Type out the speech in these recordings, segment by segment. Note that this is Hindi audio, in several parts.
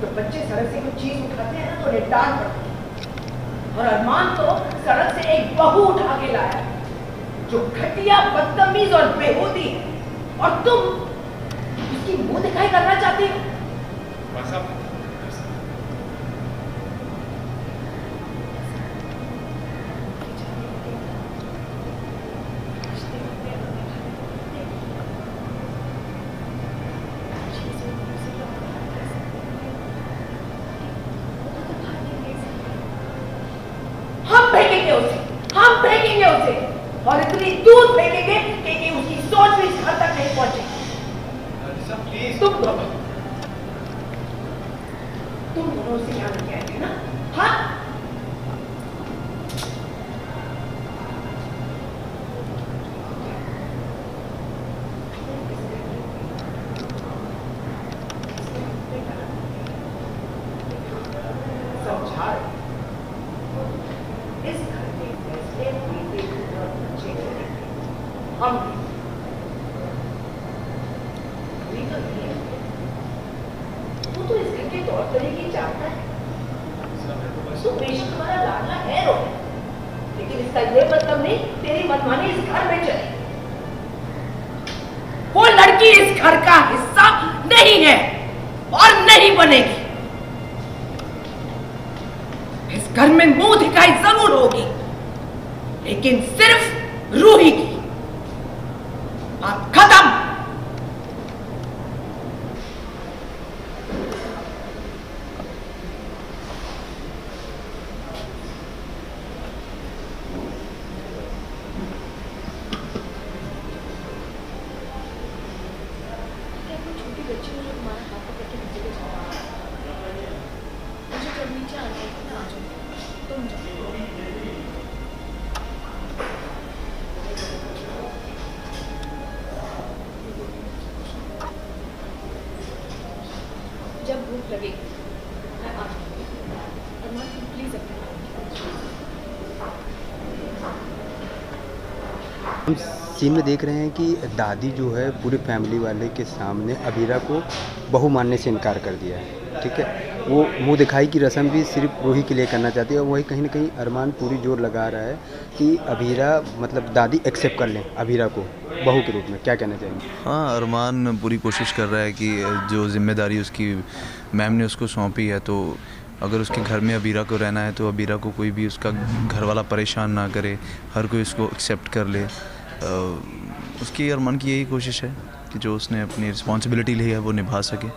तो बच्चे सड़क से कोई चीज उठाते हैं ना तो उन्हें डांट पड़ती है। और अरमान तो सड़क से एक बहू उठा के लाया जो घटिया, बदतमीज और बेहूदी है, और तुम उसकी मुंह दिखाई करना चाहती हो। हम फेंकेंगे उसे और इतनी दूर फेंकेंगे कि उसकी सोच भी इस हद तक नहीं पहुंचेगी। तुम दोनों उसे ध्यान रखे आएंगे ना? हाँ, समझा इस घर के फैसले हम वो तो इस घर के तौर तरीके जानता है। तो बेशक तुम्हारा लाडला है रो, लेकिन इसका ये मतलब नहीं तेरी मनमानी इस घर में चले। वो लड़की इस घर का हिस्सा नहीं है और नहीं बनेगी। इस घर में मुंह दिखाई जरूर होगी, लेकिन सिर्फ रूही की। बात खत्म। छोटी बच्ची ने जो तुम्हारा हाथ पकड़ के नीचे ले जाओ, मुझे जब नीचे आना है ना आ जाओ, तुम जाओ। जब भूख लगेगी मैं आ जाऊंगी। अरमान प्लीज हम सीन में देख रहे हैं कि दादी जो है पूरी फैमिली वाले के सामने अबीरा को बहू मानने से इनकार कर दिया है। ठीक है, वो मुंह दिखाई की रस्म भी सिर्फ रूही के लिए करना चाहती है, और वही कहीं ना कहीं अरमान पूरी जोर लगा रहा है कि अबीरा मतलब दादी एक्सेप्ट कर लें अबीरा को बहू के रूप में। क्या कहना चाहेंगे? हाँ, अरमान पूरी कोशिश कर रहा है कि जो जिम्मेदारी उसकी मैम ने उसको सौंपी है, तो अगर उसके घर में अबीरा को रहना है तो अबीरा को कोई भी उसका घर वाला परेशान ना करे, हर कोई उसको एक्सेप्ट कर ले। उसकी अरमान की यही कोशिश है कि जो उसने अपनी रिस्पॉन्सिबिलिटी ली है वो निभा सके।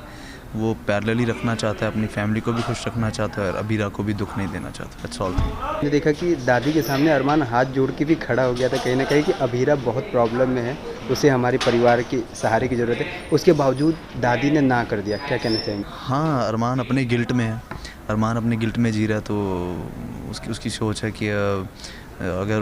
वो पैरेलली रखना चाहता है, अपनी फैमिली को भी खुश रखना चाहता है और अबीरा को भी दुख नहीं देना चाहता। That's all. हमने देखा कि दादी के सामने अरमान हाथ जोड़ के भी खड़ा हो गया था कहीं ना कहीं कि अबीरा बहुत प्रॉब्लम में है, उसे हमारे परिवार के सहारे की ज़रूरत है। उसके बावजूद दादी ने ना कर दिया। क्या कहना चाहेंगे? हाँ, अरमान अपने गिल्ट में है, अरमान अपने गिल्ट में जी रहा है। तो उसकी सोच है कि अगर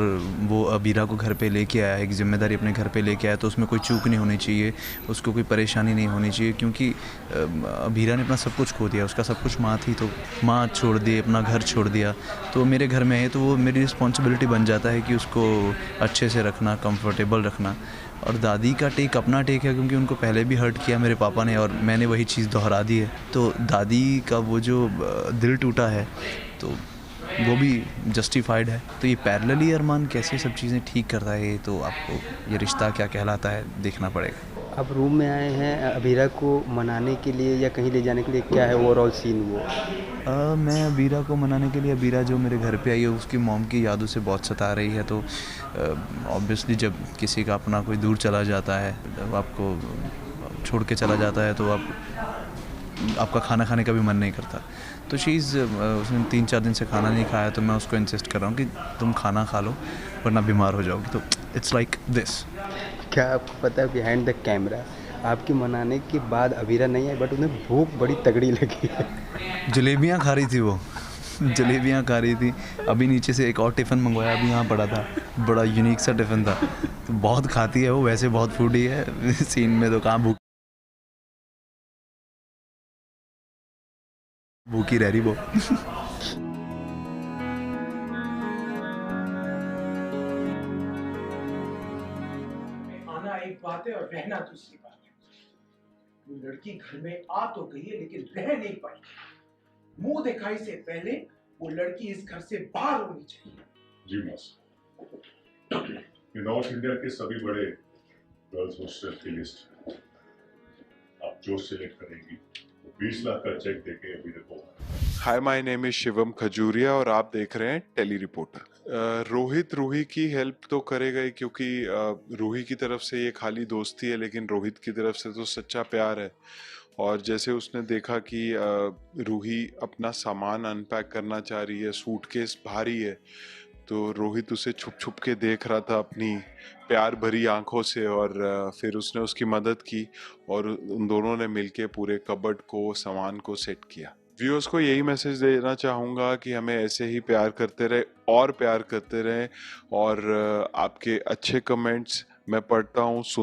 वो अबीरा को घर पे लेके आया है, एक ज़िम्मेदारी अपने घर पे लेके आया, तो उसमें कोई चूक नहीं होनी चाहिए, उसको कोई परेशानी नहीं होनी चाहिए। क्योंकि अबीरा ने अपना सब कुछ खो दिया, उसका सब कुछ माँ थी, तो माँ छोड़ दी, अपना घर छोड़ दिया, तो मेरे घर में है तो वो मेरी रिस्पॉन्सिबिलिटी बन जाता है कि उसको अच्छे से रखना, कंफर्टेबल रखना। और दादी का टेक अपना टेक है, क्योंकि उनको पहले भी हर्ट किया मेरे पापा ने और मैंने वही चीज़ दोहरा दी है। तो दादी का वो जो दिल टूटा है तो वो भी जस्टिफाइड है। तो ये पैरेलली अरमान कैसे सब चीज़ें ठीक करता है, ये तो आपको ये रिश्ता क्या कहलाता है देखना पड़ेगा। अब रूम में आए हैं अबीरा को मनाने के लिए या कहीं ले जाने के लिए, क्या है ओवरऑल सीन वो? मैं अबीरा को मनाने के लिए, अबीरा जो मेरे घर पे आई है उसकी मॉम की यादों से बहुत सता रही है। तो ऑब्वियसली जब किसी का अपना कोई दूर चला जाता है, जब आपको छोड़ के चला जाता है, तो आपका खाना खाने का भी मन नहीं करता। तो चीज़ उसने 3-4 दिन से खाना नहीं खाया, तो मैं उसको इंसिस्ट कर रहा हूँ कि तुम खाना खा लो वरना बीमार हो जाओगी। तो इट्स लाइक दिस। क्या आपको पता है बिहाइंड द कैमरा आपके मनाने के बाद अबीरा नहीं आई, बट उन्हें भूख बड़ी तगड़ी लगी है। जलेबियाँ खा रही थी वो, जलेबियाँ खा रही थी। अभी नीचे से एक और टिफ़िन मंगवाया, अभी यहाँ पड़ा था, बड़ा यूनिक सा टिफ़िन था। तो बहुत खाती है वो, वैसे बहुत फूडी है, सीन में तो कहाँ भूखी रह रही वो। आना एक बात है और रहना दूसरी बात है। वो लड़की घर में आ तो गई है लेकिन रह नहीं पाई। मुंह दिखाई से पहले वो लड़की इस घर से बाहर होनी चाहिए। जी मास्टर, ये नॉर्थ इंडिया के सभी बड़े गर्ल्स हॉस्टल की लिस्ट है। आप जो सिलेक्ट करेंगी वो 20 लाख का चेक देके अभी देखो। Hi, my name is Shivam Khajuria और आप देख रहे हैं टेली रिपोर्टर। रोहित रूही की हेल्प तो करेगा ही, क्योंकि रूही की तरफ से ये खाली दोस्ती है, लेकिन रोहित की तरफ से तो सच्चा प्यार है। और जैसे उसने देखा कि रूही अपना सामान अनपैक करना चाह रही है, सूटकेस भारी है, तो रोहित उसे छुप छुप के देख रहा था अपनी प्यार भरी आंखों से, और फिर उसने उसकी मदद की और उन दोनों ने मिलके पूरे कबर्ड को, सामान को सेट किया। व्यूअर्स को यही मैसेज देना चाहूँगा कि हमें ऐसे ही प्यार करते रहे और प्यार करते रहें, और आपके अच्छे कमेंट्स मैं पढ़ता हूँ, सुन